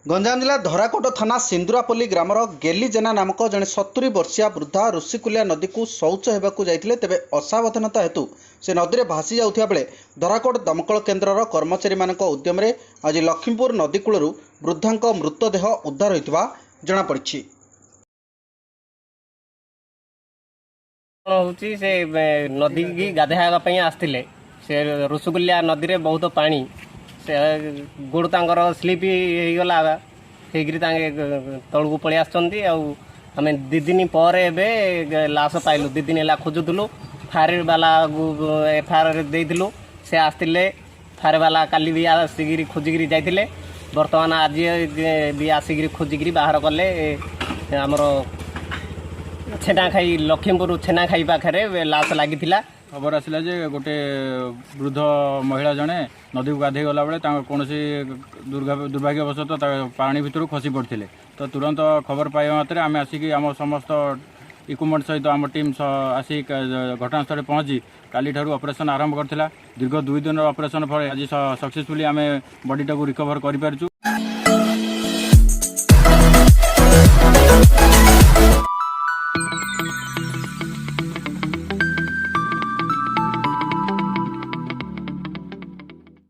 गंजाम जिला धराकोट थाना सिंदुरापल्ली ग्रामर गेली जेना नामक जड़े 70 वर्षीय वृद्धा ऋषिकुलिया नदी को शौच होगा जाते तेज असावधानता हेतु से नदी में भासी जाउथिया बेले धराकोट दमकल केन्द्रर कर्मचारी मानक उद्यम आज लक्ष्मीपुर नदी कूल वृद्धा मृतदेह उद्धार होता जमापड़ी। से नदी की गाधेवाई आसते से ऋषिकुलिया नदी में बहुत पानी से गोड़ तांकर स्लीप होगला तौक पलि आम 2 दिन पर लाश पाइलु 2 दिन है खोजुलु फायर वाला एफआईआर देलु से आसते फायर वाला काली भी आसिक खोजिकी जाते बर्तमान आज भी आसिक खोजिकी बाहर कले आमर छेना खाई लक्ष्मीपुर छेना खाई पाखे लाश लगी खबर आसला जे गोटे वृद्ध महिला जड़े नदी को गाधे गला बेले कौन दुर्भाग्यवशत पानी भितर खसी पड़ते तो तुरंत खबर पाइबा मात्रे आम आसिक आम समस्त इक्विपमेंट सहित आम टीम आसिक घटनास्थल पहुँची काली ठारू ऑपरेशन आरंभ करथिला। दीर्घ 2 दिन ऑपरेशन फल आज सक्सेसफुली आम बॉडी टाକୁ रिकवर कर पारछु।